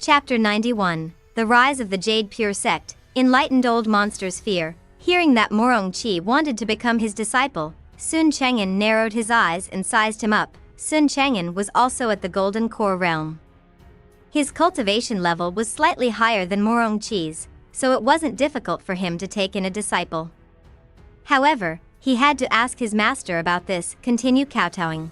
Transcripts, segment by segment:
Chapter 91, The Rise of the Jade Pure Sect. Enlightened old monster's fear. Hearing that Morongchi wanted to become his disciple, Sun Chang'an narrowed his eyes and sized him up. Sun Chang'an was also at the Golden Core realm. His cultivation level was slightly higher than Morongchi's, so it wasn't difficult for him to take in a disciple. However, he had to ask his master about this, continue kowtowing.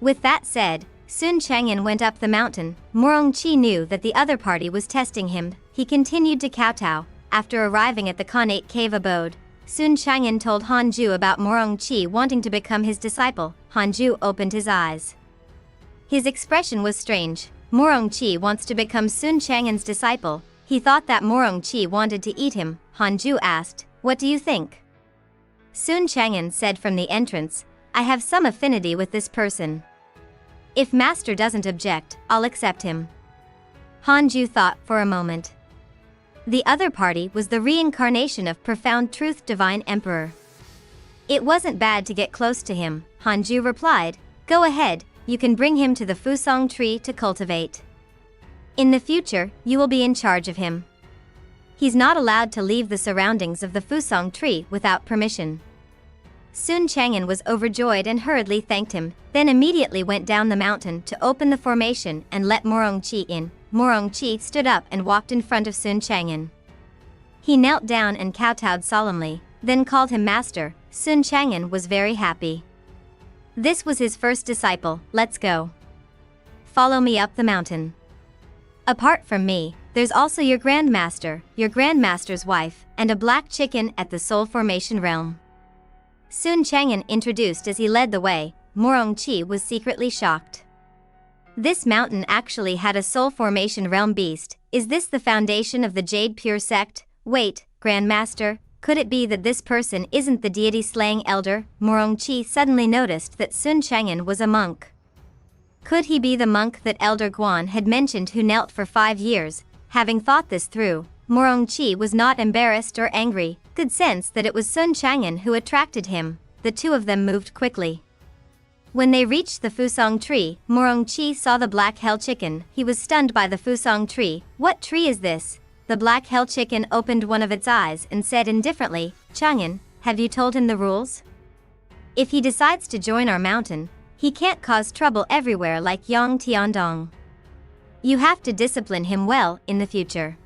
With that said, Sun Chang'an went up the mountain. Morongchi knew that the other party was testing him. He continued to kowtow. After arriving at the connate cave abode, Sun Chang'an told Hanju about Morongchi wanting to become his disciple. Hanju opened his eyes. His expression was strange. Morongchi wants to become Sun Chang'an's disciple. He thought that Morongchi wanted to eat him. Hanju asked, "What do you think?" Sun Chang'an said from the entrance, "I have some affinity with this person. If master doesn't object, I'll accept him." Hanju thought for a moment. The other party was the reincarnation of Profound Truth Divine Emperor. It wasn't bad to get close to him, Hanju replied. "Go ahead, you can bring him to the Fusong tree to cultivate. In the future, you will be in charge of him. He's not allowed to leave the surroundings of the Fusong tree without permission." Sun Chang'an was overjoyed and hurriedly thanked him, then immediately went down the mountain to open the formation and let Morongchi in. Morongchi stood up and walked in front of Sun Chang'an. He knelt down and kowtowed solemnly, then called him master. Sun Chang'an was very happy. This was his first disciple. "Let's go. Follow me up the mountain. Apart from me, there's also your grandmaster, your grandmaster's wife, and a black chicken at the Soul Formation realm." Sun Chang'an introduced as he led the way. Morongchi was secretly shocked. This mountain actually had a Soul Formation realm beast. Is this the foundation of the Jade Pure Sect? Wait, Grandmaster, could it be that this person isn't the deity-slaying elder? Morongchi suddenly noticed that Sun Chang'an was a monk. Could he be the monk that Elder Guan had mentioned who knelt for 5 years? Having thought this through, Morongchi was not embarrassed or angry, could sense that it was Sun Chang'an who attracted him. The two of them moved quickly. When they reached the Fusong tree, Morongchi saw the black hell chicken. He was stunned by the Fusong tree. "What tree is this?" The black hell chicken opened one of its eyes and said indifferently, "Chang'an, have you told him the rules? If he decides to join our mountain, he can't cause trouble everywhere like Yang Tiandong. You have to discipline him well in the future.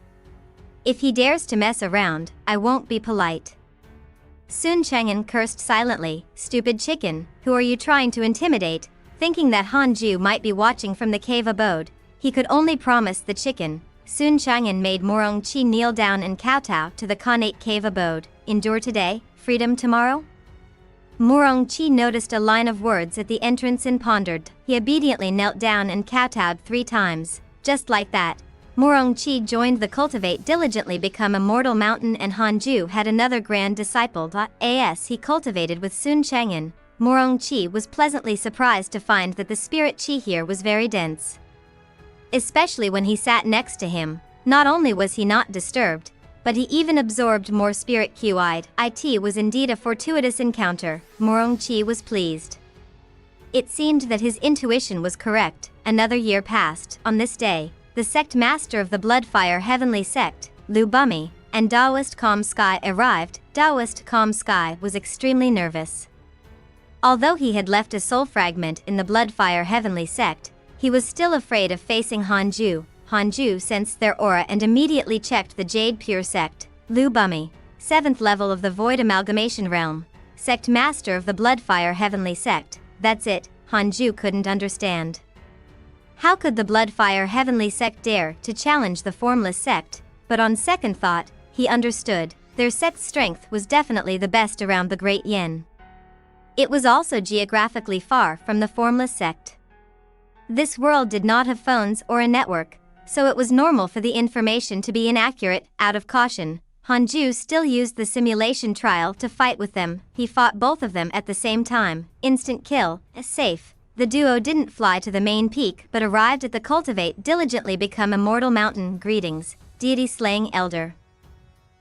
If he dares to mess around, I won't be polite." Sun Chang'an cursed silently. "Stupid chicken, who are you trying to intimidate?" Thinking that Hanju might be watching from the cave abode, he could only promise the chicken. Sun Chang'an made Morongchi kneel down and kowtow to the connate cave abode. "Endure today, freedom tomorrow?" Morongchi noticed a line of words at the entrance and pondered. He obediently knelt down and kowtowed 3 times. Just like that, Morongchi joined the Cultivate diligently become Immortal Mountain, and Hanju had another grand disciple. As he cultivated with Sun Chang'an, Morongchi was pleasantly surprised to find that the spirit chi here was very dense. Especially when he sat next to him, not only was he not disturbed, but he even absorbed more spirit qi. It was indeed a fortuitous encounter. Morongchi was pleased. It seemed that his intuition was correct. Another year passed. On this day, the sect master of the Bloodfire Heavenly Sect, Lu Bumi, and Taoist Calm Sky arrived. Taoist Calm Sky was extremely nervous. Although he had left a soul fragment in the Bloodfire Heavenly Sect, he was still afraid of facing Hanju. Hanju sensed their aura and immediately checked the Jade Pure Sect. Lu Bumi, 7th level of the Void Amalgamation Realm, sect master of the Bloodfire Heavenly Sect. That's it, Hanju couldn't understand. How could the Bloodfire Heavenly Sect dare to challenge the formless sect? But on second thought, he understood. Their sect's strength was definitely the best around the Great Yen. It was also geographically far from the formless sect. This world did not have phones or a network, so it was normal for the information to be inaccurate. Out of caution, Hanju still used the simulation trial to fight with them. He fought both of them at the same time. Instant kill, safe. The duo didn't fly to the main peak but arrived at the Cultivate diligently become Immortal Mountain. Greetings, deity-slaying elder.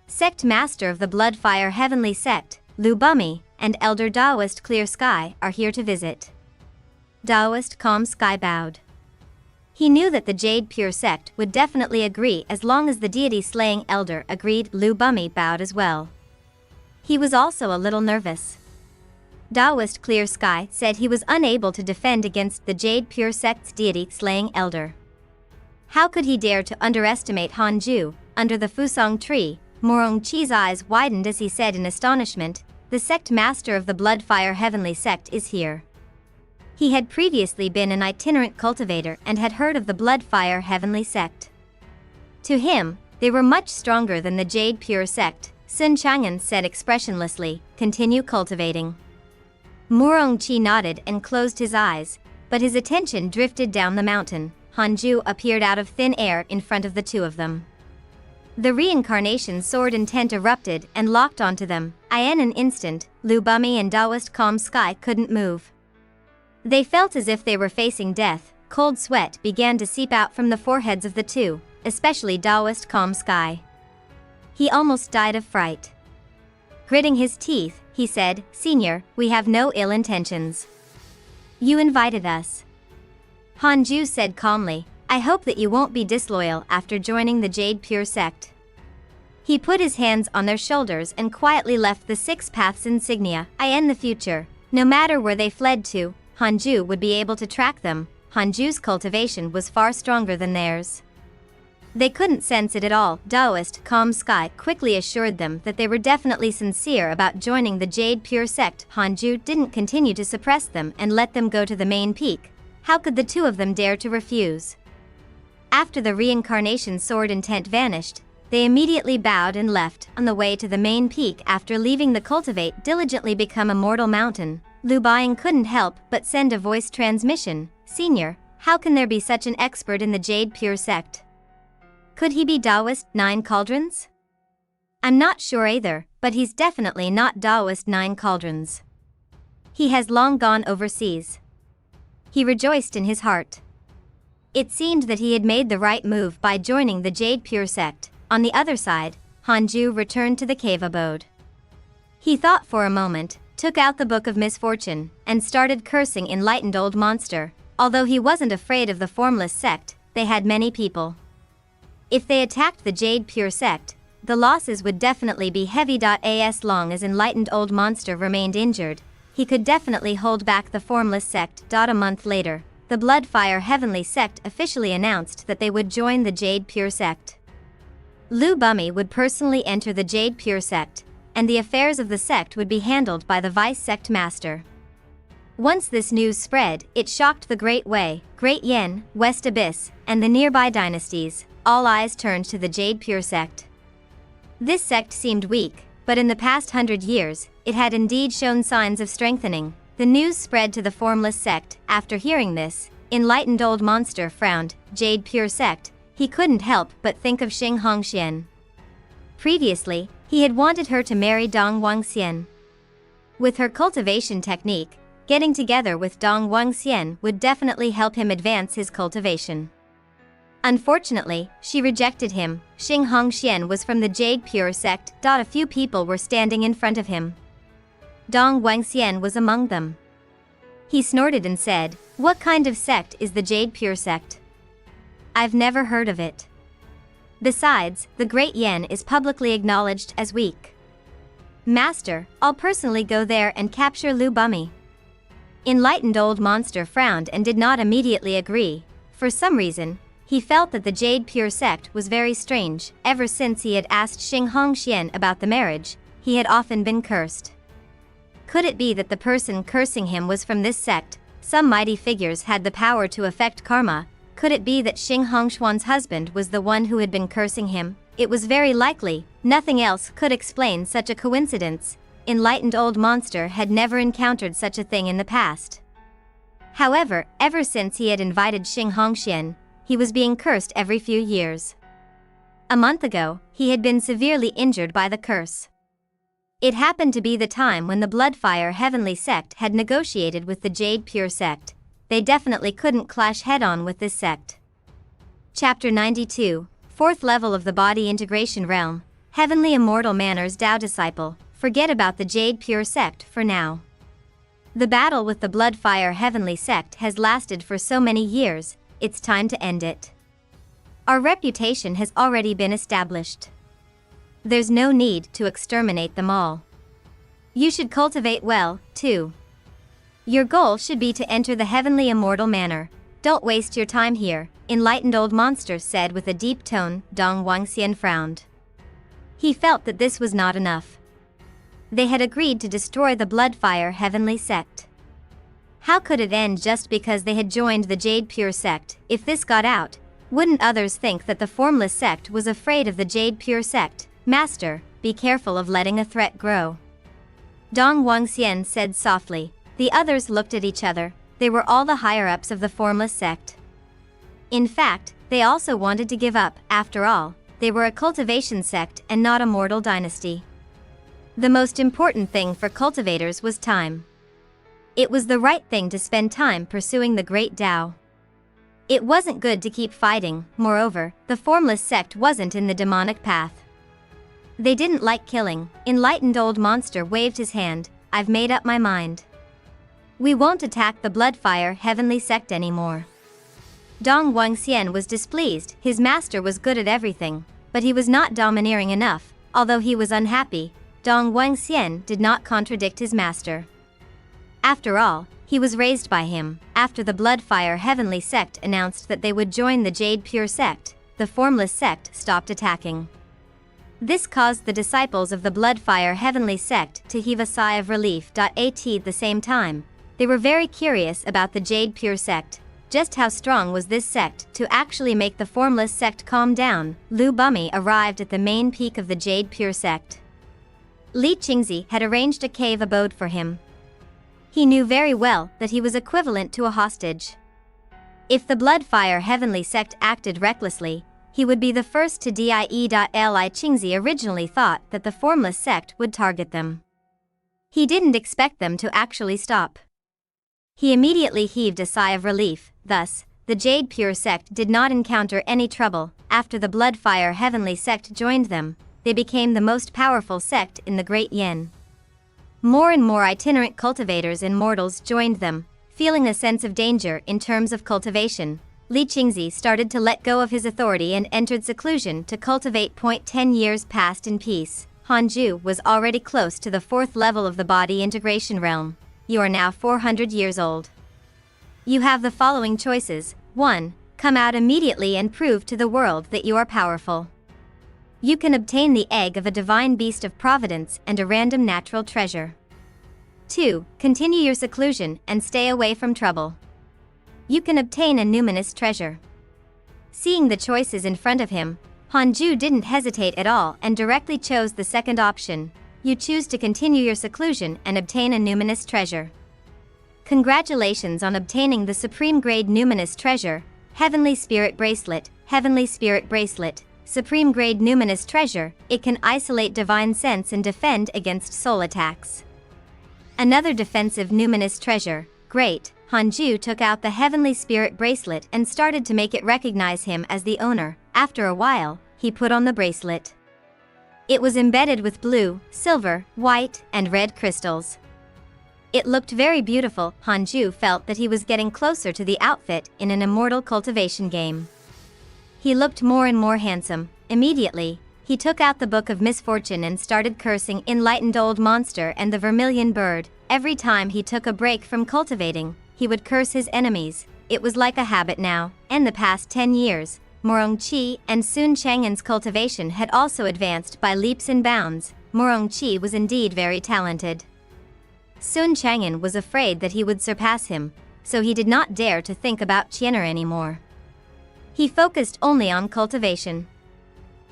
Sect master of the Bloodfire Heavenly Sect, Lu Bumi, and Elder Taoist Clear Sky are here to visit. Taoist Calm Sky bowed. He knew that the Jade Pure sect would definitely agree as long as the deity-slaying elder agreed. Lu Bumi bowed as well. He was also a little nervous. Taoist Clear Sky said he was unable to defend against the Jade Pure sect's deity-slaying elder. How could he dare to underestimate Hanju? Under the Fusong tree, Morong Chi's eyes widened as he said in astonishment, "The sect master of the Bloodfire Heavenly sect is here." He had previously been an itinerant cultivator and had heard of the Bloodfire Heavenly sect. To him, they were much stronger than the Jade Pure sect. Sun Chang'an said expressionlessly, "Continue cultivating." Morong Chi nodded and closed his eyes, but his attention drifted down the mountain. Hanju appeared out of thin air in front of the two of them. The reincarnation sword intent erupted and locked onto them. In an instant, Lu Bumi and Taoist Calm Sky couldn't move. They felt as if they were facing death. Cold sweat began to seep out from the foreheads of the two, especially Taoist Calm Sky. He almost died of fright. Gritting his teeth, he said, "Senior, we have no ill intentions. You invited us." Hanju said calmly, "I hope that you won't be disloyal after joining the Jade Pure sect." He put his hands on their shoulders and quietly left the Six Paths insignia. In the future, no matter where they fled to, Hanju would be able to track them. Hanju's cultivation was far stronger than theirs. They couldn't sense it at all. Taoist Calm Sky quickly assured them that they were definitely sincere about joining the Jade Pure sect. Hanju didn't continue to suppress them and let them go to the main peak. How could the two of them dare to refuse? After the reincarnation sword intent vanished, they immediately bowed and left. On the way to the main peak after leaving the Cultivate diligently become Immortal Mountain, Lu Buying couldn't help but send a voice transmission. "Senior, how can there be such an expert in the Jade Pure sect? Could he be Taoist 9 Cauldrons? I'm not sure either, but he's definitely not Taoist 9 Cauldrons. He has long gone overseas." He rejoiced in his heart. It seemed that he had made the right move by joining the Jade Pure sect. On the other side, Hanju returned to the cave abode. He thought for a moment, took out the Book of Misfortune, and started cursing Enlightened Old Monster. Although he wasn't afraid of the Formless sect, they had many people. If they attacked the Jade Pure sect, the losses would definitely be heavy. As long as Enlightened Old Monster remained injured, he could definitely hold back the Formless sect. A month later, the Bloodfire Heavenly sect officially announced that they would join the Jade Pure sect. Lu Bumi would personally enter the Jade Pure sect, and the affairs of the sect would be handled by the Vice Sect Master. Once this news spread, it shocked the Great Wei, Great Yen, West Abyss, and the nearby dynasties. All eyes turned to the Jade Pure sect. This sect seemed weak, but in the past 100 years, it had indeed shown signs of strengthening. The news spread to the Formless sect. After hearing this, Enlightened Old Monster frowned. Jade Pure sect, he couldn't help but think of Xing Hongxian. Previously, he had wanted her to marry Dong Wangxian. With her cultivation technique, getting together with Dong Wangxian would definitely help him advance his cultivation. Unfortunately, she rejected him. Xing Hongxian was from the Jade Pure sect. A few people were standing in front of him. Dong Wangxian was among them. He snorted and said, "What kind of sect is the Jade Pure sect? I've never heard of it. Besides, the Great Yen is publicly acknowledged as weak. Master, I'll personally go there and capture Lu Bumi." Enlightened Old Monster frowned and did not immediately agree. For some reason, he felt that the Jade Pure sect was very strange. Ever since he had asked Xing Hongxian about the marriage, he had often been cursed. Could it be that the person cursing him was from this sect? Some mighty figures had the power to affect karma. Could it be that Xing Hongxuan's husband was the one who had been cursing him? It was very likely. Nothing else could explain such a coincidence. Enlightened Old Monster had never encountered such a thing in the past. However, ever since he had invited Xing Hongxian, he was being cursed every few years. A month ago, he had been severely injured by the curse. It happened to be the time when the Bloodfire Heavenly sect had negotiated with the Jade Pure sect. They definitely couldn't clash head-on with this sect. Chapter 92, 4th level of the Body Integration Realm. Heavenly Immortal Manners Tao Disciple, forget about the Jade Pure sect for now. The battle with the Bloodfire Heavenly sect has lasted for so many years, it's time to end it. Our reputation has already been established. There's no need to exterminate them all. You should cultivate well, too. Your goal should be to enter the heavenly immortal manor. Don't waste your time here, enlightened old monster said with a deep tone. Dong Wangxian frowned. He felt that this was not enough. They had agreed to destroy the Bloodfire Heavenly Sect. How could it end just because they had joined the Jade Pure Sect? If this got out, wouldn't others think that the Formless Sect was afraid of the Jade Pure Sect? Master, be careful of letting a threat grow. Dong Wangxian said softly. The others looked at each other. They were all the higher-ups of the Formless Sect. In fact, they also wanted to give up. After all, they were a cultivation sect and not a mortal dynasty. The most important thing for cultivators was time. It was the right thing to spend time pursuing the Great Tao. It wasn't good to keep fighting. Moreover, the Formless Sect wasn't in the demonic path. They didn't like killing. Enlightened old monster waved his hand. I've made up my mind. We won't attack the Bloodfire Heavenly Sect anymore. Dong Wangxian was displeased. His master was good at everything, but he was not domineering enough. Although he was unhappy, Dong Wangxian did not contradict his master. After all, he was raised by him. After the Bloodfire Heavenly Sect announced that they would join the Jade Pure Sect, the Formless Sect stopped attacking. This caused the disciples of the Bloodfire Heavenly Sect to heave a sigh of relief. At the same time, they were very curious about the Jade Pure Sect. Just how strong was this sect to actually make the Formless Sect calm down? Lu Bumi arrived at the main peak of the Jade Pure Sect. Li Qingzi had arranged a cave abode for him. He knew very well that he was equivalent to a hostage. If the Bloodfire Heavenly Sect acted recklessly, he would be the first to die. Li Qingzi originally thought that the Formless Sect would target them. He didn't expect them to actually stop. He immediately heaved a sigh of relief. Thus, the Jade Pure Sect did not encounter any trouble. After the Bloodfire Heavenly Sect joined them, they became the most powerful sect in the Great Yen. More and more itinerant cultivators and mortals joined them. Feeling a sense of danger in terms of cultivation, Li Qingzi started to let go of his authority and entered seclusion to cultivate. 10 years passed in peace. Hanju was already close to the 4th level of the body integration realm. You are now 400 years old. You have the following choices. 1. Come out immediately and prove to the world that you are powerful. You can obtain the egg of a divine beast of Providence and a random natural treasure. 2. Continue your seclusion and stay away from trouble. You can obtain a numinous treasure. Seeing the choices in front of him, Hanju didn't hesitate at all and directly chose the second option. You choose to continue your seclusion and obtain a numinous treasure. Congratulations on obtaining the supreme grade numinous treasure, Heavenly Spirit Bracelet. Heavenly Spirit Bracelet, supreme grade numinous treasure. It can isolate divine sense and defend against soul attacks. Another defensive numinous treasure. Great. Hanju took out the Heavenly Spirit Bracelet and started to make it recognize him as the owner. After a while, he put on the bracelet. It was embedded with blue, silver, white, and red crystals. It looked very beautiful. Hanju felt that he was getting closer to the outfit in an immortal cultivation game. He looked more and more handsome. Immediately, he took out the Book of Misfortune and started cursing Enlightened Old Monster and the Vermilion Bird. Every time he took a break from cultivating, he would curse his enemies. It was like a habit now. In the past 10 years, Morong Qi and Sun Chang'an's cultivation had also advanced by leaps and bounds. Morong Qi was indeed very talented. Sun Chang'an was afraid that he would surpass him, so he did not dare to think about Qianer anymore. He focused only on cultivation.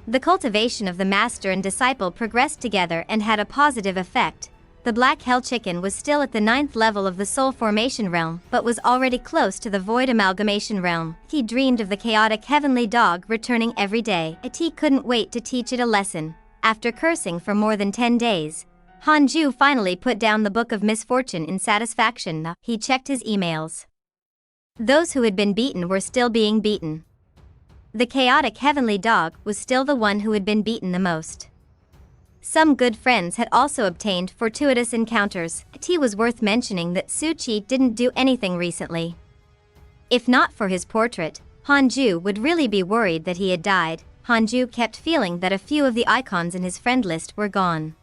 The cultivation of the master and disciple progressed together and had a positive effect. The Black Hell Chicken was still at the 9th level of the Soul Formation Realm, but was already close to the Void Amalgamation Realm. He dreamed of the chaotic Heavenly Dog returning every day. He couldn't wait to teach it a lesson. After cursing for more than 10 days, Hanju finally put down the Book of Misfortune in satisfaction. He checked his emails. Those who had been beaten were still being beaten. The chaotic Heavenly Dog was still the one who had been beaten the most. Some good friends had also obtained fortuitous encounters. It was worth mentioning that Su Qi didn't do anything recently. If not for his portrait, Hanju would really be worried that he had died. Hanju kept feeling that a few of the icons in his friend list were gone.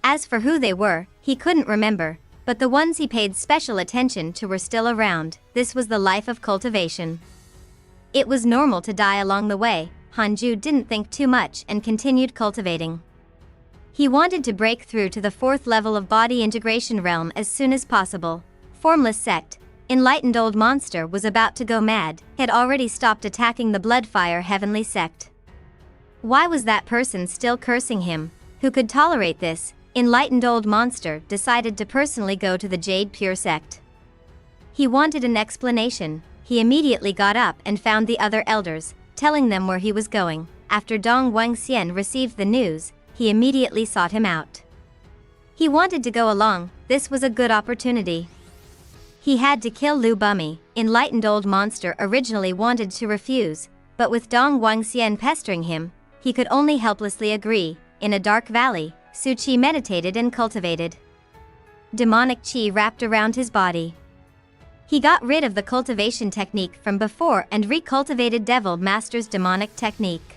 As for who they were, he couldn't remember, but the ones he paid special attention to were still around. This was the life of cultivation. It was normal to die along the way. Hanju didn't think too much and continued cultivating. He wanted to break through to the 4th level of body integration realm as soon as possible. Formless sect, enlightened old monster was about to go mad, had already stopped attacking the Bloodfire heavenly sect. Why was that person still cursing him? Who could tolerate this? Enlightened old monster decided to personally go to the Jade Pure sect. He wanted an explanation. He immediately got up and found the other elders, telling them where he was going. After Dong Wangxian received the news, he immediately sought him out. He wanted to go along. This was a good opportunity. He had to kill Lu Bummy. Enlightened old monster originally wanted to refuse, but with Dong Wangxian pestering him, he could only helplessly agree. In a dark valley, Su Qi meditated and cultivated. Demonic qi wrapped around his body. He got rid of the cultivation technique from before and recultivated Devil Master's demonic technique.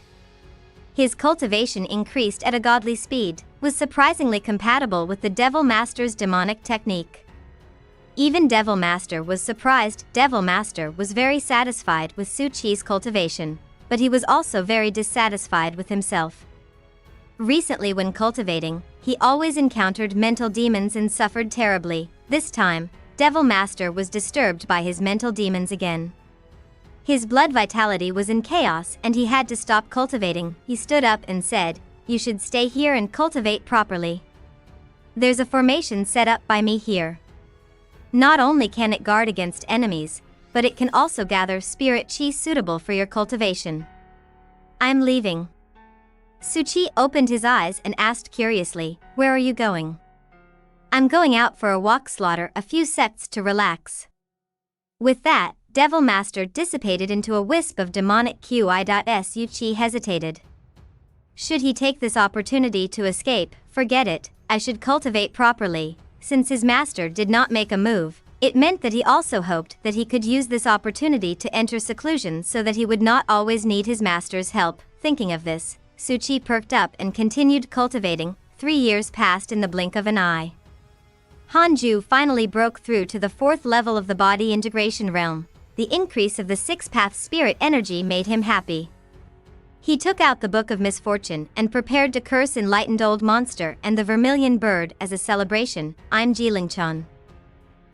His cultivation increased at a godly speed, was surprisingly compatible with the Devil Master's demonic technique. Even Devil Master was surprised. Devil Master was very satisfied with Su Qi's cultivation, but he was also very dissatisfied with himself. Recently when cultivating, he always encountered mental demons and suffered terribly. This time, Devil Master was disturbed by his mental demons again. His blood vitality was in chaos and he had to stop cultivating. He stood up and said, "You should stay here and cultivate properly. There's a formation set up by me here. Not only can it guard against enemies, but it can also gather spirit qi suitable for your cultivation. I'm leaving." Su Qi opened his eyes and asked curiously, "Where are you going?" "I'm going out for a walk, slaughter a few sects to relax." With that, Devil Master dissipated into a wisp of demonic qi. Su Qi hesitated. Should he take this opportunity to escape? Forget it, I should cultivate properly. Since his master did not make a move, it meant that he also hoped that he could use this opportunity to enter seclusion so that he would not always need his master's help. Thinking of this, Su Qi perked up and continued cultivating. 3 years passed in the blink of an eye. Hanju finally broke through to the 4th level of the body integration realm. The increase of the 6th-path spirit energy made him happy. He took out the Book of Misfortune and prepared to curse Enlightened Old Monster and the Vermilion Bird as a celebration. I'm Jilingchan.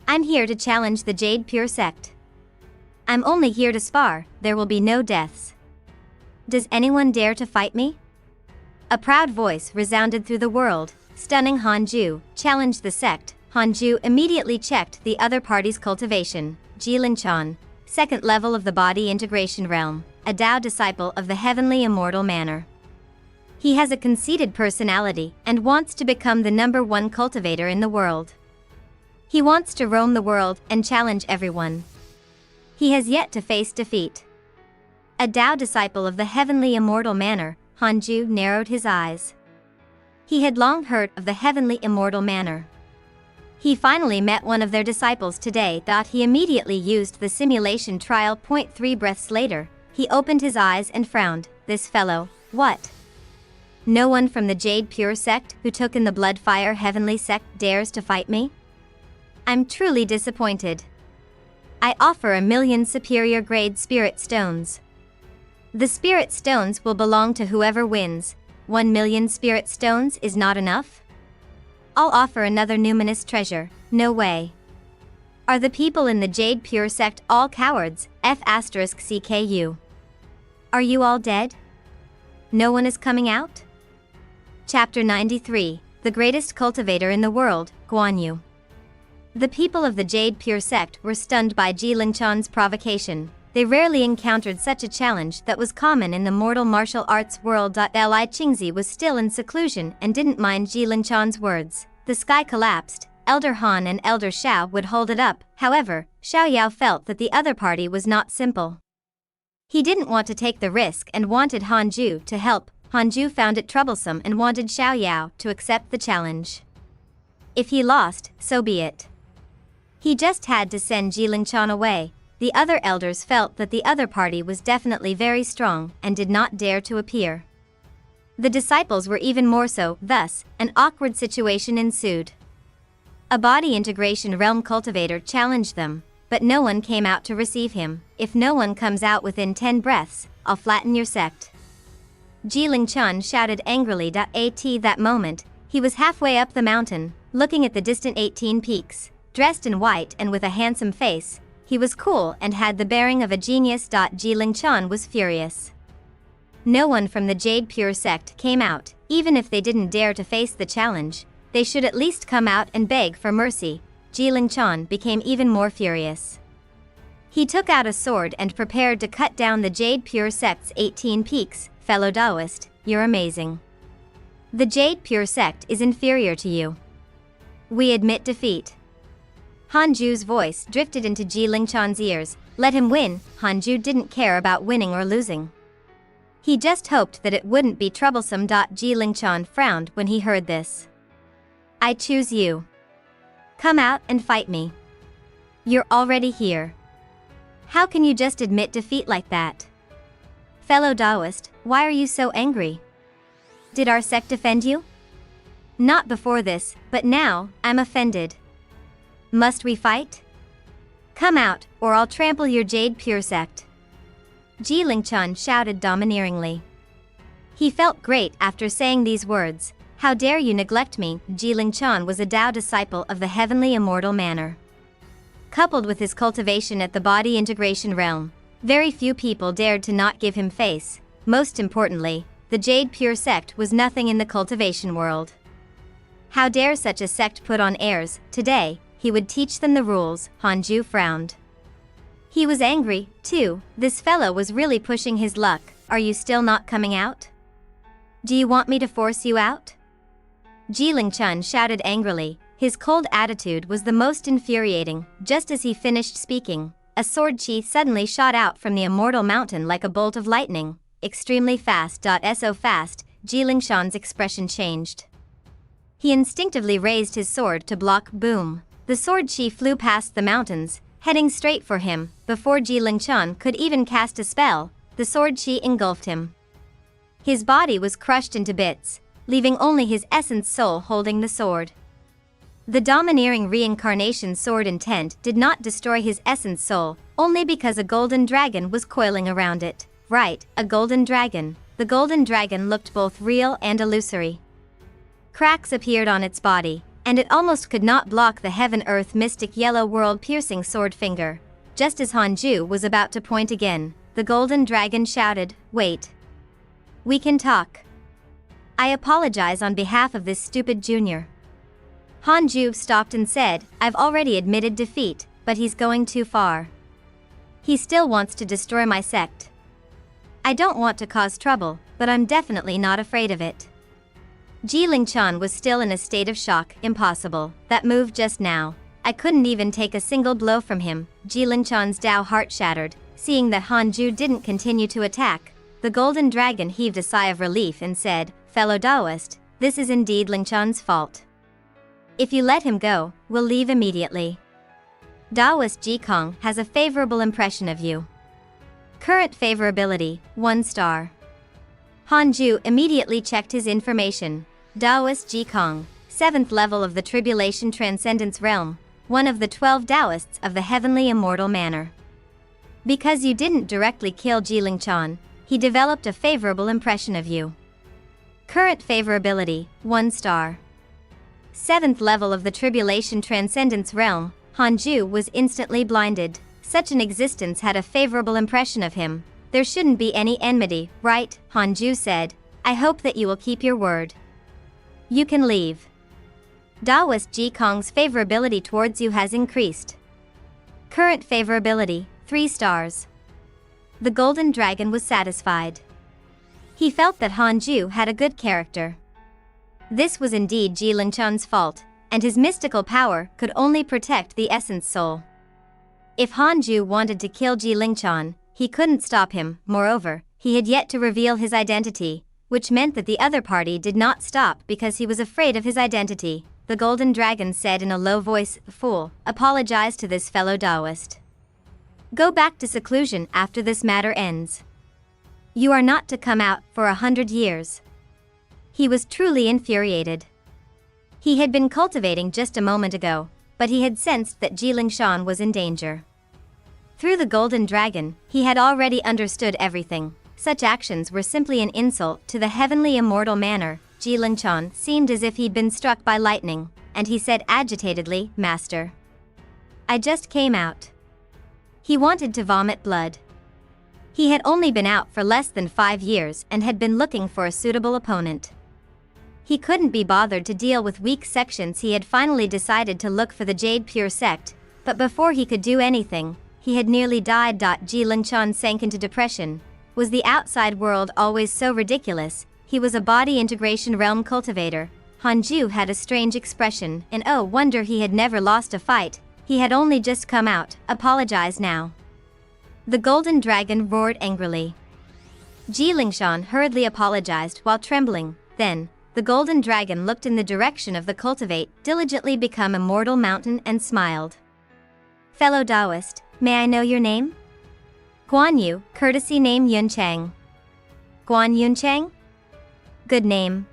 I'm here to challenge the Jade Pure sect. I'm only here to spar, there will be no deaths. Does anyone dare to fight me? A proud voice resounded through the world, stunning Hanju. Challenge the sect. Hanju immediately checked the other party's cultivation. Jilingchan, 2nd level of the body integration realm, a Tao disciple of the heavenly immortal manner. He has a conceited personality and wants to become the #1 cultivator in the world. He wants to roam the world and challenge everyone. He has yet to face defeat. A Tao disciple of the heavenly immortal manner, Hanju narrowed his eyes. He had long heard of the heavenly immortal manner. He finally met one of their disciples today. Thought he immediately used the simulation trial. 3 breaths later, he opened his eyes and frowned. This fellow, what? No one from the Jade Pure sect who took in the Bloodfire heavenly sect dares to fight me? I'm truly disappointed. I offer 1,000,000 superior grade spirit stones. The spirit stones will belong to whoever wins. 1,000,000 spirit stones is not enough? I'll offer another numinous treasure. No way. Are the people in the Jade Pure sect all cowards? F***CKU. Are you all dead? No one is coming out? Chapter 93, The Greatest Cultivator in the World, Guan Yu. The people of the Jade Pure sect were stunned by Jilingchan's provocation. They rarely encountered such a challenge that was common in the mortal martial arts world. Li Qingzi was still in seclusion and didn't mind Jilingchan's words. The sky collapsed. Elder Han and Elder Xiao would hold it up. However, Xiaoyao felt that the other party was not simple. He didn't want to take the risk and wanted Hanju to help. Hanju found it troublesome and wanted Xiaoyao to accept the challenge. If he lost, so be it. He just had to send Jilingchan away. the other elders felt that the other party was definitely very strong and did not dare to appear. The disciples were even more so, thus, an awkward situation ensued. A body integration realm cultivator challenged them, but no one came out to receive him. If no one comes out within 10 breaths, I'll flatten your sect. Jilingchun shouted angrily. At that moment, he was halfway up the mountain, looking at the distant 18 peaks. Dressed in white and with a handsome face, he was cool and had the bearing of a genius. Jilingchun was furious. No one from the Jade Pure sect came out. Even if they didn't dare to face the challenge, they should at least come out and beg for mercy. Jilingchun became even more furious. He took out a sword and prepared to cut down the Jade Pure sect's 18 peaks. Fellow Taoist, you're amazing. The Jade Pure sect is inferior to you. We admit defeat. Hanju's voice drifted into Jilingchun's ears. Let him win. Hanju didn't care about winning or losing. He just hoped that it wouldn't be troublesome. Jilingchun frowned when he heard this. I choose you. Come out and fight me. You're already here. How can you just admit defeat like that? Fellow Taoist, why are you so angry? Did our sect offend you? Not before this, but now, I'm offended. Must we fight? Come out, or I'll trample your Jade Pure sect. Jilingchun shouted domineeringly. He felt great after saying these words. How dare you neglect me? Jilingchun was a Tao disciple of the heavenly immortal manner. Coupled with his cultivation at the body integration realm, very few people dared to not give him face. Most importantly, the Jade Pure sect was nothing in the cultivation world. How dare such a sect put on airs? Today, he would teach them the rules. Hanju frowned. He was angry, too. This fellow was really pushing his luck. Are you still not coming out? Do you want me to force you out? Jilingchun shouted angrily. His cold attitude was the most infuriating. Just as he finished speaking, a sword chi suddenly shot out from the immortal mountain like a bolt of lightning. Extremely fast. So fast, Jilingchun's expression changed. He instinctively raised his sword to block. Boom. The sword chi flew past the mountains, heading straight for him. Before Jilingchun could even cast a spell, the sword chi engulfed him. His body was crushed into bits, leaving only his essence soul holding the sword. The domineering reincarnation sword intent did not destroy his essence soul, only because a golden dragon was coiling around it. Right, a golden dragon. The golden dragon looked both real and illusory. Cracks appeared on its body, and it almost could not block the heaven-earth mystic yellow world-piercing sword finger. Just as Hanju was about to point again, the golden dragon shouted, Wait. We can talk. I apologize on behalf of this stupid junior. Hanju stopped and said, I've already admitted defeat, but he's going too far. He still wants to destroy my sect. I don't want to cause trouble, but I'm definitely not afraid of it. Jilingchun was still in a state of shock. Impossible. That move just now. I couldn't even take a single blow from him. Jilingchun's Tao heart shattered, seeing that Hanju didn't continue to attack. The golden dragon heaved a sigh of relief and said, Fellow Taoist, this is indeed Lingchun's fault. If you let him go, we'll leave immediately. Taoist Jikong has a favorable impression of you. Current favorability, 1 star. Hanju immediately checked his information. Taoist Jikong, 7th level of the Tribulation Transcendence Realm, one of the 12 Taoists of the heavenly immortal manner. Because you didn't directly kill Jilingchun, he developed a favorable impression of you. Current favorability, 1 star. 7th level of the Tribulation Transcendence Realm, Hanju was instantly blinded. Such an existence had a favorable impression of him. There shouldn't be any enmity, right? Hanju said. I hope that you will keep your word. You can leave. Taoist Jikong's favorability towards you has increased. Current favorability, 3 stars. The golden dragon was satisfied. He felt that Hanju had a good character. This was indeed Jilingchun's fault, and his mystical power could only protect the essence soul. If Hanju wanted to kill Jilingchun, he couldn't stop him. Moreover, he had yet to reveal his identity, which meant that the other party did not stop because he was afraid of his identity. The golden dragon said in a low voice, Fool, apologize to this fellow Taoist. Go back to seclusion after this matter ends. You are not to come out for 100 years. He was truly infuriated. He had been cultivating just a moment ago, but he had sensed that Jilingshan was in danger. Through the golden dragon, he had already understood everything. Such actions were simply an insult to the heavenly immortal manner. Jilingshan seemed as if he'd been struck by lightning, and he said agitatedly, "Master, I just came out." He wanted to vomit blood. He had only been out for less than 5 years and had been looking for a suitable opponent. He couldn't be bothered to deal with weak sections. He had finally decided to look for the Jade Pure sect, but before he could do anything, he had nearly died. Jilingshan sank into depression. Was the outside world always so ridiculous? He was a body integration realm cultivator. Hanju had a strange expression, and oh wonder he had never lost a fight. He had only just come out. Apologize now. The golden dragon roared angrily. Jilingshan hurriedly apologized while trembling. Then, the golden dragon looked in the direction of the Cultivate, diligently become immortal mountain, and smiled. "Fellow Taoist, may I know your name?" "Guan Yu, courtesy name Yunchang." "Guan Yunchang? Good name."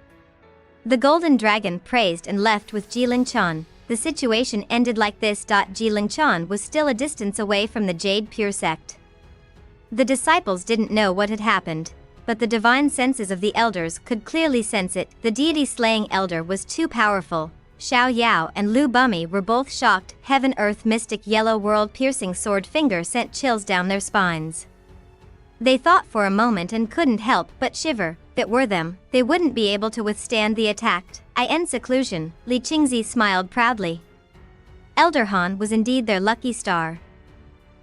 The golden dragon praised and left with Jilingshan. The situation ended like this. Jilingshan was still a distance away from the Jade Pure sect. The disciples didn't know what had happened, but the divine senses of the elders could clearly sense it. The deity-slaying elder was too powerful. Xiao Yao and Lu Bumi were both shocked. Heaven-earth mystic yellow world-piercing sword finger sent chills down their spines. They thought for a moment and couldn't help but shiver. If it were them, they wouldn't be able to withstand the attack. I end seclusion. Li Qingzi smiled proudly. Elder Han was indeed their lucky star.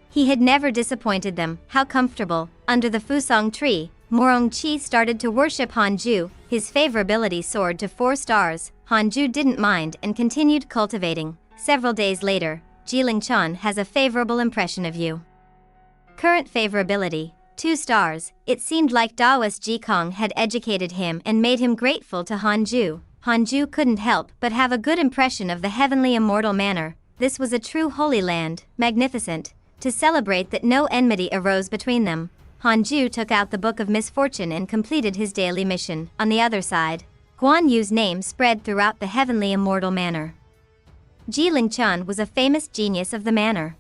He had never disappointed them. How comfortable. Under the Fusong tree, Morong Qi started to worship Hanju. His favorability soared to 4 stars. Hanju didn't mind and continued cultivating. Several days later, Jilingshan has a favorable impression of you. Current favorability, 2 stars. It seemed like Taoist Jikong had educated him and made him grateful to Hanju. Hanju couldn't help but have a good impression of the heavenly immortal manner. This was a true holy land, magnificent. To celebrate that no enmity arose between them, Hanju took out the Book of Misfortune and completed his daily mission. On the other side, Guan Yu's name spread throughout the heavenly immortal manor. Jilingshan was a famous genius of the manor.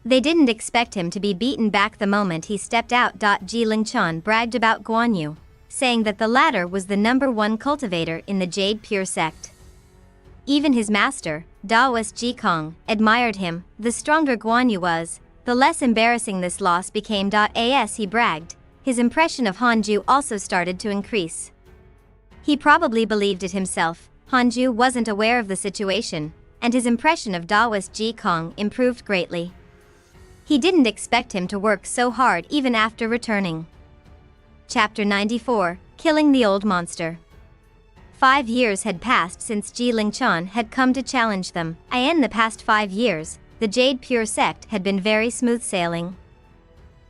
They didn't expect him to be beaten back the moment he stepped out. Jilingshan bragged about Guan Yu, saying that the latter was the #1 cultivator in the Jade Pure sect. Even his master, Taoist Jikong, admired him. The stronger Guan Yu was, the less embarrassing this loss became. As he bragged, his impression of Hanju also started to increase. He probably believed it himself. Hanju wasn't aware of the situation, and his impression of Taoist Jikong improved greatly. He didn't expect him to work so hard even after returning. Chapter 94, Killing the Old Monster. 5 years had passed since Jilingshan had come to challenge them. In the past 5 years, the Jade Pure sect had been very smooth sailing.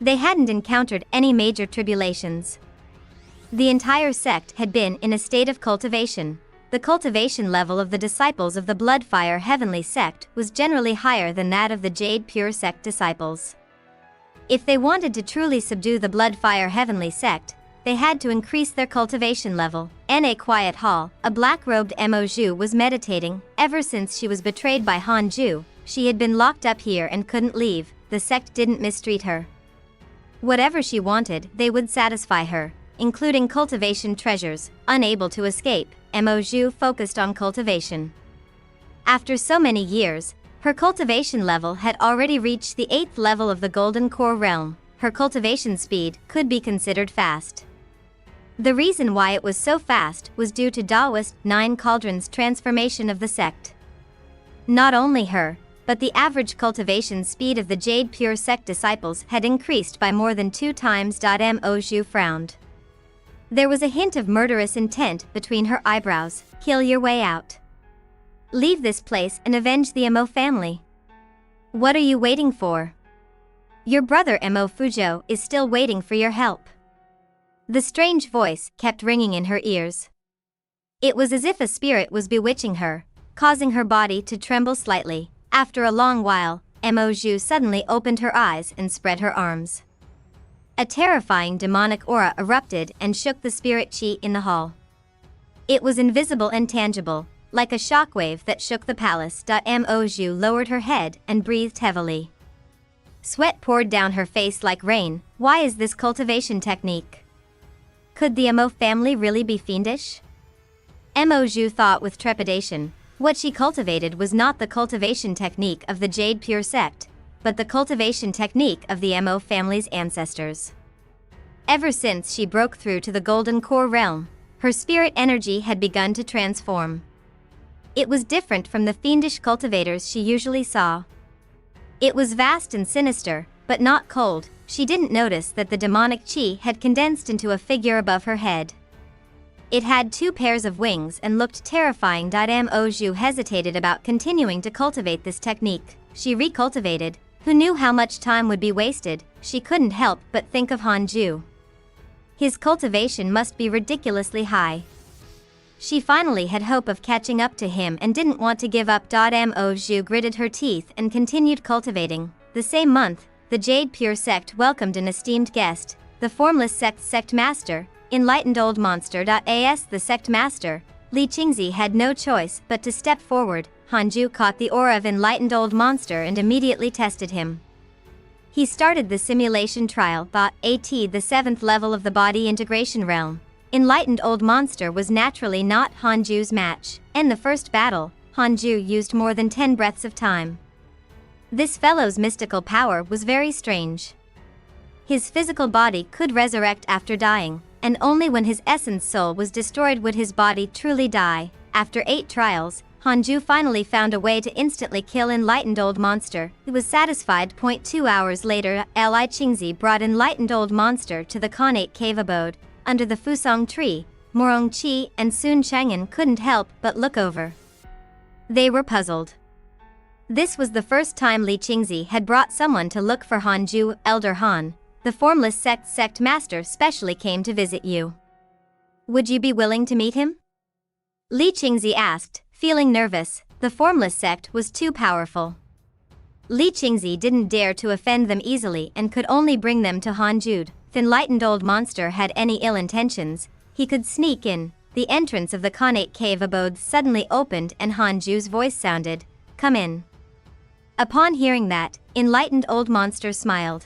They hadn't encountered any major tribulations. The entire sect had been in a state of cultivation. The cultivation level of the disciples of the Bloodfire Heavenly sect was generally higher than that of the Jade Pure sect disciples. If they wanted to truly subdue the Bloodfire Heavenly sect, they had to increase their cultivation level. In a quiet hall, a black-robed Mo was meditating. Ever since she was betrayed by Hanju, she had been locked up here and couldn't leave. The sect didn't mistreat her. Whatever she wanted, they would satisfy her, including cultivation treasures. Unable to escape, Mo focused on cultivation. After so many years, her cultivation level had already reached the 8th level of the Golden Core realm. Her cultivation speed could be considered fast. The reason why it was so fast was due to Taoist 9 Cauldrons' transformation of the sect. Not only her, but the average cultivation speed of the Jade Pure sect disciples had increased by more than 2 times. Mo frowned. There was a hint of murderous intent between her eyebrows. Kill your way out. Leave this place and avenge the Mo family. What are you waiting for? Your brother Mo Fuzhou is still waiting for your help. The strange voice kept ringing in her ears. It was as if a spirit was bewitching her, causing her body to tremble slightly. After a long while, Zhu suddenly opened her eyes and spread her arms. A terrifying demonic aura erupted and shook the spirit chi in the hall. It was invisible and tangible, like a shockwave that shook the palace. Zhu lowered her head and breathed heavily. Sweat poured down her face like rain. Why is this cultivation technique? Could the Mo family really be fiendish? Zhu thought with trepidation. What she cultivated was not the cultivation technique of the Jade Pure sect, but the cultivation technique of the Mo family's ancestors. Ever since she broke through to the Golden Core realm, her spirit energy had begun to transform. It was different from the fiendish cultivators she usually saw. It was vast and sinister, but not cold. She didn't notice that the demonic chi had condensed into a figure above her head. It had 2 pairs of wings and looked terrifying. Zhu hesitated about continuing to cultivate this technique. She recultivated. Who knew how much time would be wasted? She couldn't help but think of Zhu. His cultivation must be ridiculously high. She finally had hope of catching up to him and didn't want to give up. Zhu gritted her teeth and continued cultivating. The same month, the Jade Pure sect welcomed an esteemed guest, the formless sect master, enlightened old monster. The sect master, Li Qingzi, had no choice but to step forward. Zhu caught the aura of enlightened old monster and immediately tested him. He started the simulation trial. The 7th level of the body integration realm. Enlightened old monster was naturally not Zhu's match. In the first battle, Zhu used more than 10 breaths of time. This fellow's mystical power was very strange. His physical body could resurrect after dying, and only when his essence soul was destroyed would his body truly die. After 8 trials, Zhu finally found a way to instantly kill enlightened old monster. He was satisfied. 2 hours later, Li Qingzi brought enlightened old monster to the connate cave abode, under the Fusong tree. Morong Qi and Sun Chang'an couldn't help but look over. They were puzzled. This was the first time Li Qingzi had brought someone to look for Zhu. Elder Han, the formless sect master, specially came to visit you. Would you be willing to meet him? Li Qingzi asked, feeling nervous. The formless sect was too powerful. Li Qingzi didn't dare to offend them easily and could only bring them to Zhu. If enlightened old monster had any ill intentions, he could sneak in. The entrance of the connate cave abode suddenly opened and Zhu's voice sounded, "Come in." Upon hearing that, enlightened old monster smiled.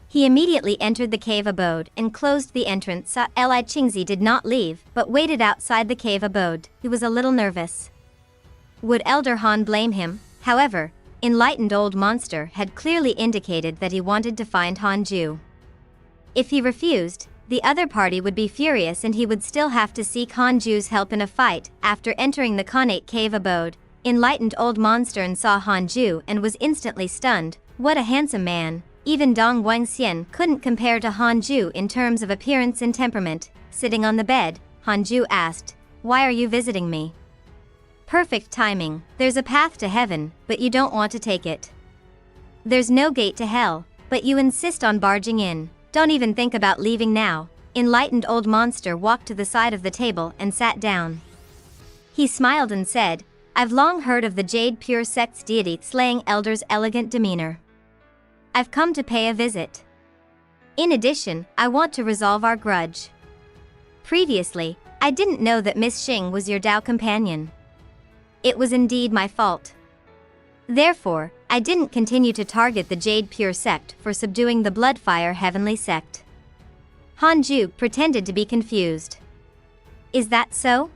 He immediately entered the cave abode and closed the entrance. Li Qingzi did not leave, but waited outside the cave abode. He was a little nervous. Would Elder Han blame him? However, enlightened old monster had clearly indicated that he wanted to find Zhu. If he refused, the other party would be furious and he would still have to seek Zhu's help in a fight. After entering the connate cave abode, enlightened old monster saw Zhu and was instantly stunned. What a handsome man! Even Dong Wangxian couldn't compare to Zhu in terms of appearance and temperament. Sitting on the bed, Zhu asked, "Why are you visiting me?" Perfect timing. There's a path to heaven, but you don't want to take it. There's no gate to hell, but you insist on barging in. Don't even think about leaving now. Enlightened old monster walked to the side of the table and sat down. He smiled and said, "I've long heard of the Jade Pure sect's deity slaying elders' elegant demeanor. I've come to pay a visit. In addition, I want to resolve our grudge. Previously, I didn't know that Miss Xing was your Dao companion. It was indeed my fault. Therefore, I didn't continue to target the Jade Pure sect for subduing the Bloodfire Heavenly sect." Zhu pretended to be confused. "Is that so?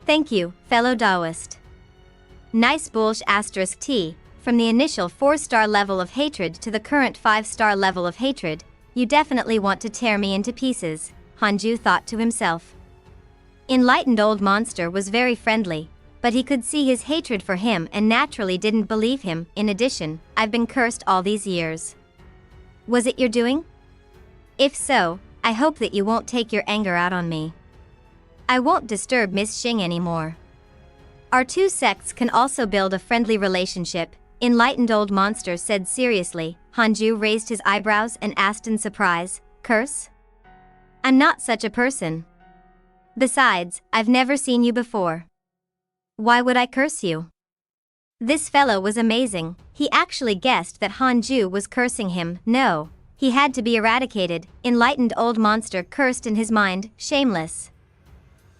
Thank you, fellow Taoist. Nice bullsh *T. From the initial 4-star level of hatred to the current 5-star level of hatred, you definitely want to tear me into pieces," Zhu thought to himself. Enlightened old monster was very friendly, but he could see his hatred for him and naturally didn't believe him. In addition, "I've been cursed all these years. Was it your doing? If so, I hope that you won't take your anger out on me. I won't disturb Miss Xing anymore. Our 2 sects can also build a friendly relationship," enlightened old monster said seriously. Zhu raised his eyebrows and asked in surprise, "Curse? I'm not such a person. Besides, I've never seen you before. Why would I curse you?" This fellow was amazing. He actually guessed that Hanju was cursing him. No. He had to be eradicated. Enlightened old monster cursed in his mind, shameless.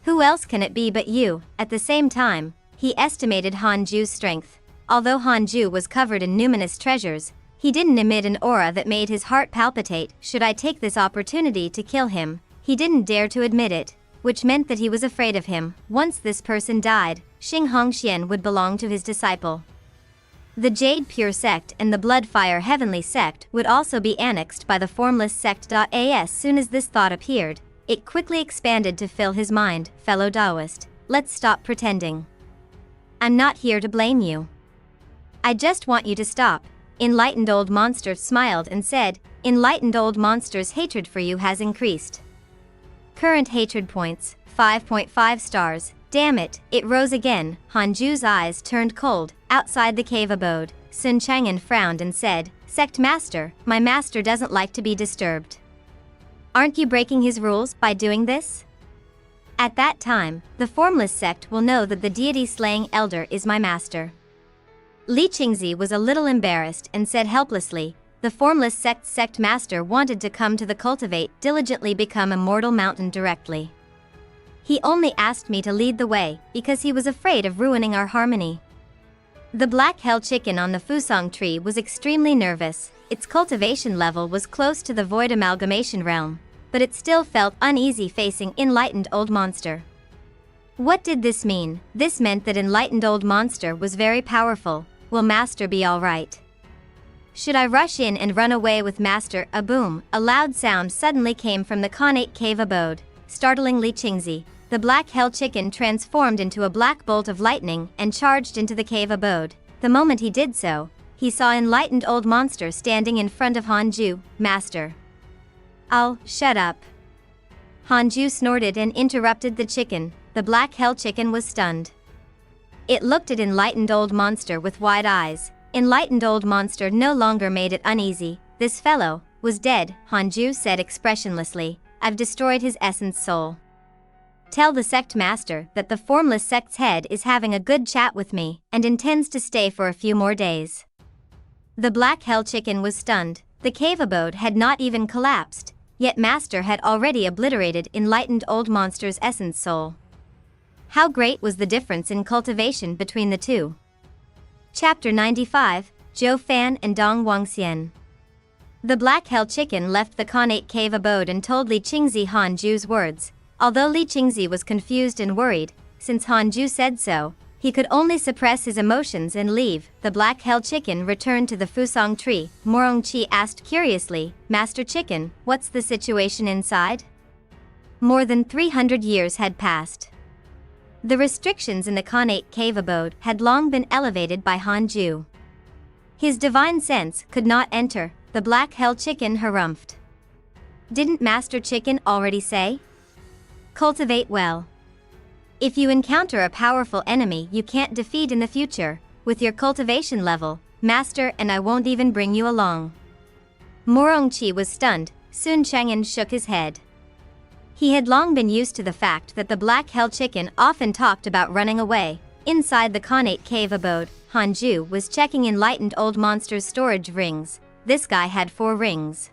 Who else can it be but you? At the same time, he estimated Hanju's strength. Although Hanju was covered in numinous treasures, he didn't emit an aura that made his heart palpitate. Should I take this opportunity to kill him? He didn't dare to admit it, which meant that he was afraid of him. Once this person died, Xing Hongxian would belong to his disciple. The Jade Pure Sect and the Bloodfire Heavenly Sect would also be annexed by the Formless Sect. As soon as this thought appeared, it quickly expanded to fill his mind. Fellow Taoist, let's stop pretending. I'm not here to blame you. I just want you to stop. Enlightened old monster smiled and said, Enlightened old monster's hatred for you has increased. Current hatred points, 5.5 stars. Damn it, it rose again. Hanju's eyes turned cold. Outside the cave abode, Sun Chang'an frowned and said, Sect Master, my master doesn't like to be disturbed. Aren't you breaking his rules by doing this? At that time, the Formless Sect will know that the deity-slaying elder is my master. Li Qingzi was a little embarrassed and said helplessly, the Formless Sect's sect master wanted to come to the Cultivate, diligently become Immortal Mountain directly. He only asked me to lead the way, because he was afraid of ruining our harmony. The black hell chicken on the Fusong tree was extremely nervous. Its cultivation level was close to the void amalgamation realm, but it still felt uneasy facing enlightened old monster. What did this mean? This meant that enlightened old monster was very powerful. Will master be alright? Should I rush in and run away with master? A boom, a loud sound suddenly came from the connate cave abode, startling Li Qingzi. The black hell chicken transformed into a black bolt of lightning and charged into the cave abode. The moment he did so, he saw enlightened old monster standing in front of Hanju. Master. Oh, shut up. Hanju snorted and interrupted the chicken. The black hell chicken was stunned. It looked at enlightened old monster with wide eyes. Enlightened old monster no longer made it uneasy. This fellow was dead, Hanju said expressionlessly. I've destroyed his essence soul. Tell the sect master that the Formless Sect's head is having a good chat with me and intends to stay for a few more days. The black hell chicken was stunned. The cave abode had not even collapsed, yet master had already obliterated enlightened old monster's essence soul. How great was the difference in cultivation between the two? Chapter 95, Zhou Fan and Dong Wangxian. The black hell chicken left the connate cave abode and told Li Qingzi Hanju's words. Although Li Qingzi was confused and worried, since Hanju said so, he could only suppress his emotions and leave. The black hell chicken returned to the Fusong tree. Morong Qi asked curiously, Master Chicken, what's the situation inside? More than 300 years had passed. The restrictions in the connate cave abode had long been elevated by Hanju. His divine sense could not enter. The black hell chicken harumphed. Didn't Master Chicken already say? Cultivate well. If you encounter a powerful enemy you can't defeat in the future, with your cultivation level, Master and I won't even bring you along. Morong Qi was stunned. Sun Chang'an shook his head. He had long been used to the fact that the black hell chicken often talked about running away. Inside the connate cave abode, Hanju was checking enlightened old monster's storage rings. This guy had 4 rings.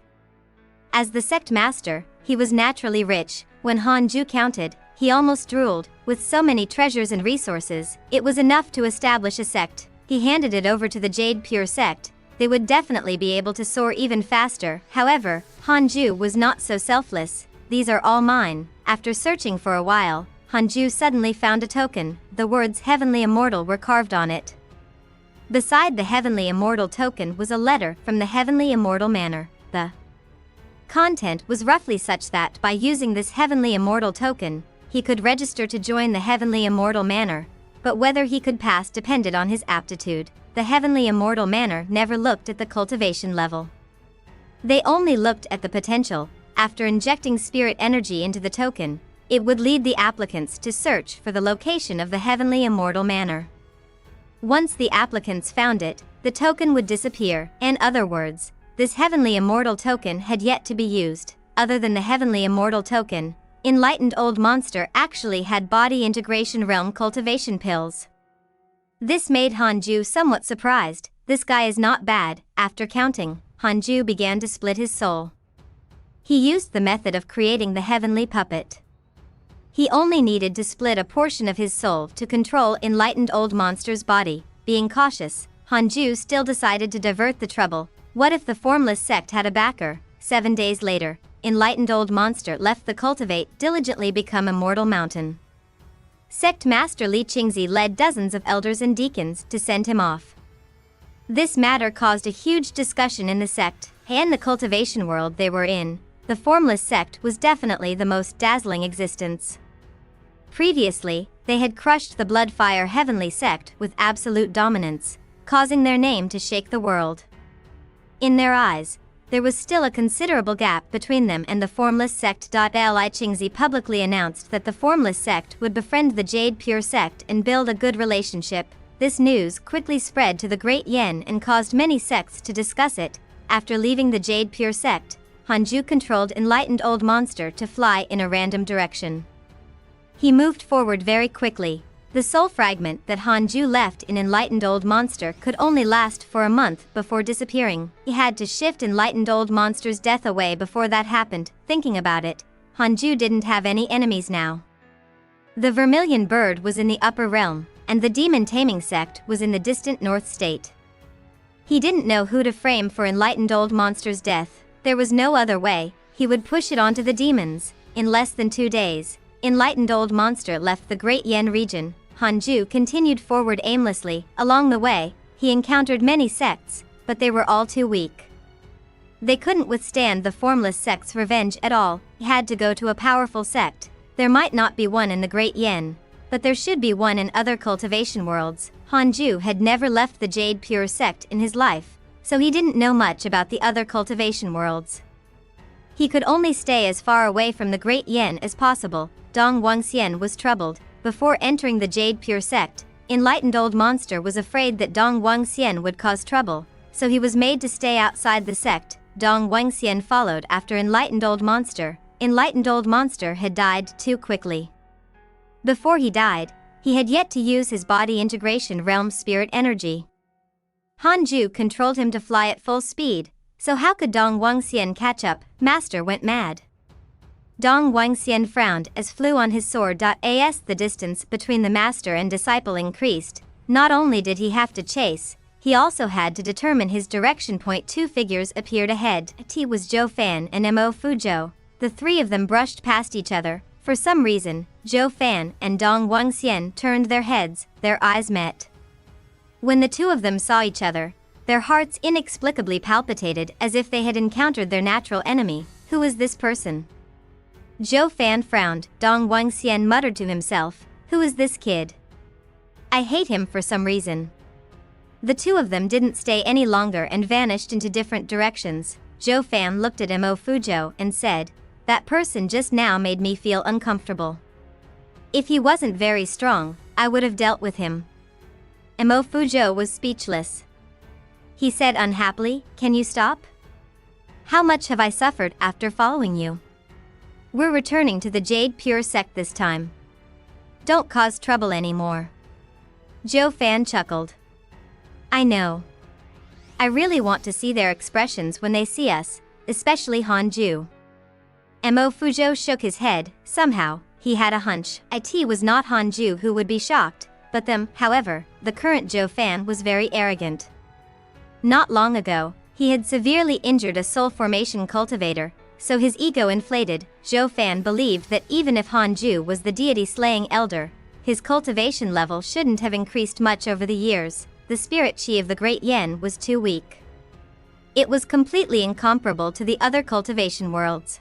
As the sect master, he was naturally rich. When Hanju counted, he almost drooled. With so many treasures and resources, it was enough to establish a sect. He handed it over to the Jade Pure Sect. They would definitely be able to soar even faster. However, Hanju was not so selfless. These are all mine. After searching for a while, Hanju suddenly found a token. The words Heavenly Immortal were carved on it. Beside the Heavenly Immortal token was a letter from the Heavenly Immortal Manor. The content was roughly such that by using this Heavenly Immortal token, he could register to join the Heavenly Immortal Manor, but whether he could pass depended on his aptitude. The Heavenly Immortal Manor never looked at the cultivation level. They only looked at the potential. After injecting spirit energy into the token, it would lead the applicants to search for the location of the Heavenly Immortal Manor. Once the applicants found it, the token would disappear. In other words, this Heavenly Immortal token had yet to be used. Other than the Heavenly Immortal token, enlightened old monster actually had body integration realm cultivation pills. This made Hanju somewhat surprised. This guy is not bad. After counting, Hanju began to split his soul. He used the method of creating the heavenly puppet. He only needed to split a portion of his soul to control enlightened old monster's body. Being cautious, Hanju still decided to divert the trouble. What if the formless sect had a backer? 7 days later, enlightened old monster left the Cultivate diligently become Immortal Mountain. Sect Master Li Qingzi led dozens of elders and deacons to send him off. This matter caused a huge discussion in the sect and the cultivation world they were in. The formless sect was definitely the most dazzling existence. Previously, they had crushed the Bloodfire Heavenly Sect with absolute dominance, causing their name to shake the world. In their eyes, there was still a considerable gap between them and the formless sect. Li Qingzi publicly announced that the formless sect would befriend the Jade Pure sect and build a good relationship. This news quickly spread to the Great Yen and caused many sects to discuss it. After leaving the Jade Pure sect, Hanju controlled enlightened old monster to fly in a random direction. He moved forward very quickly. The soul fragment that Hanju left in enlightened old monster could only last for a month before disappearing. He had to shift enlightened old monster's death away before that happened. Thinking about it, Hanju didn't have any enemies now. The Vermilion Bird was in the upper realm, and the demon taming sect was in the distant north state. He didn't know who to frame for enlightened old monster's death. There was no other way. He would push it onto the demons. In less than 2 days, enlightened old monster left the Great Yen region. Hanju continued forward aimlessly. Along the way, he encountered many sects, but they were all too weak. They couldn't withstand the formless sect's revenge at all. He had to go to a powerful sect. There might not be one in the Great Yen, but there should be one in other cultivation worlds. Hanju had never left the Jade Pure sect in his life, so he didn't know much about the other cultivation worlds. He could only stay as far away from the Great Yen as possible. Dong Wangxian was troubled. Before entering the Jade Pure sect, enlightened old monster was afraid that Dong Wangxian would cause trouble, so he was made to stay outside the sect. Dong Wangxian followed after enlightened old monster. Enlightened old monster had died too quickly. Before he died, he had yet to use his body integration realm spirit energy. Hanju controlled him to fly at full speed, so how could Dong Wangxian catch up? Master went mad. Dong Wangxian frowned as flew on his sword. As the distance between the master and disciple increased, not only did he have to chase, he also had to determine his direction point. 2 figures appeared ahead. T was Zhou Fan and Mo Fuzhou. The 3 of them brushed past each other. For some reason, Zhou Fan and Dong Wangxian turned their heads. Their eyes met. When the 2 of them saw each other, their hearts inexplicably palpitated as if they had encountered their natural enemy. Who is this person? Zhou Fan frowned. Dong Wangxian muttered to himself, "Who is this kid? I hate him for some reason." The 2 of them didn't stay any longer and vanished into different directions. Zhou Fan looked at Mo Fuzhou and said, "That person just now made me feel uncomfortable. If he wasn't very strong, I would have dealt with him." Mo Fuzhou was speechless. He said unhappily, "Can you stop? How much have I suffered after following you? We're returning to the Jade Pure sect this time. Don't cause trouble anymore." Zhou Fan chuckled. "I know. I really want to see their expressions when they see us, especially Hanju." Mo Fuzhou shook his head. Somehow, he had a hunch. It was not Hanju who would be shocked, but them. However, the current Zhou Fan was very arrogant. Not long ago, he had severely injured a soul formation cultivator, so his ego inflated. Zhou Fan believed that even if Hanju was the deity-slaying elder, his cultivation level shouldn't have increased much over the years. The spirit chi of the Great Yen was too weak. It was completely incomparable to the other cultivation worlds.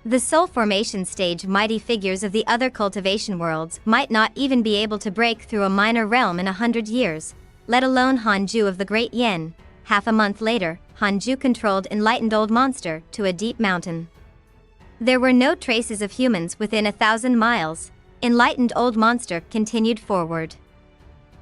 The soul formation stage mighty figures of the other cultivation worlds might not even be able to break through a minor realm in 100 years, let alone Hanju of the Great Yen. Half a month later, Hanju controlled enlightened old monster to a deep mountain. There were no traces of humans within 1,000 miles. Enlightened old monster continued forward.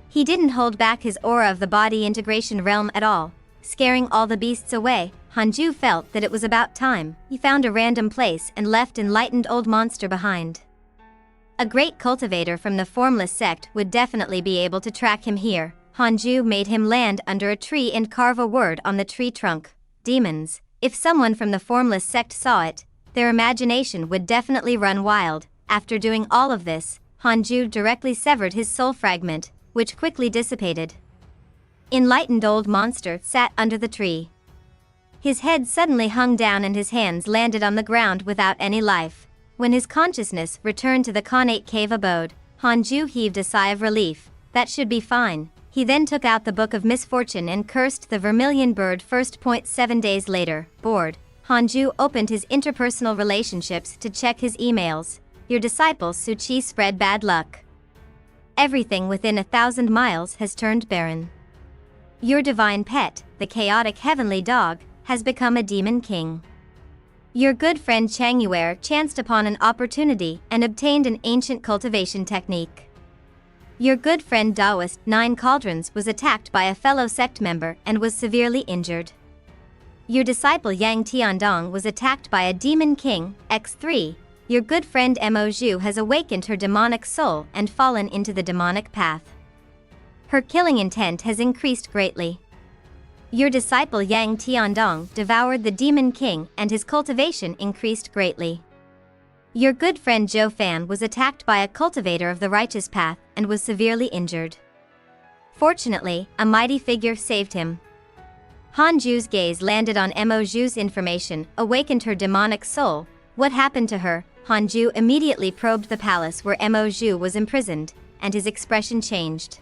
He didn't hold back his aura of the body integration realm at all, scaring all the beasts away. Hanju felt that it was about time. He found a random place and left enlightened old monster behind. A great cultivator from the formless sect would definitely be able to track him here. Hanju made him land under a tree and carve a word on the tree trunk. Demons. If someone from the formless sect saw it, their imagination would definitely run wild. After doing all of this, Hanju directly severed his soul fragment, which quickly dissipated. Enlightened old monster sat under the tree. His head suddenly hung down and his hands landed on the ground without any life. When his consciousness returned to the connate cave abode, Hanju heaved a sigh of relief. That should be fine. He then took out the Book of Misfortune and cursed the vermilion bird first. 7 days later, bored, Hanju opened his interpersonal relationships to check his emails. Your disciple Suchi spread bad luck. Everything within 1,000 miles has turned barren. Your divine pet, the chaotic heavenly dog, has become a demon king. Your good friend Changyuer chanced upon an opportunity and obtained an ancient cultivation technique. Your good friend Daoist 9 Cauldrons was attacked by a fellow sect member and was severely injured. Your disciple Yang Tiandong was attacked by a demon king, X3. Your good friend Mo Zhu has awakened her demonic soul and fallen into the demonic path. Her killing intent has increased greatly. Your disciple Yang Tiandong devoured the demon king and his cultivation increased greatly. Your good friend Zhou Fan was attacked by a cultivator of the righteous path and was severely injured. Fortunately, a mighty figure saved him. Hanju's gaze landed on Mo Zhu's information, awakened her demonic soul. What happened to her? Hanju immediately probed the palace where Mo Zhu was imprisoned, and his expression changed.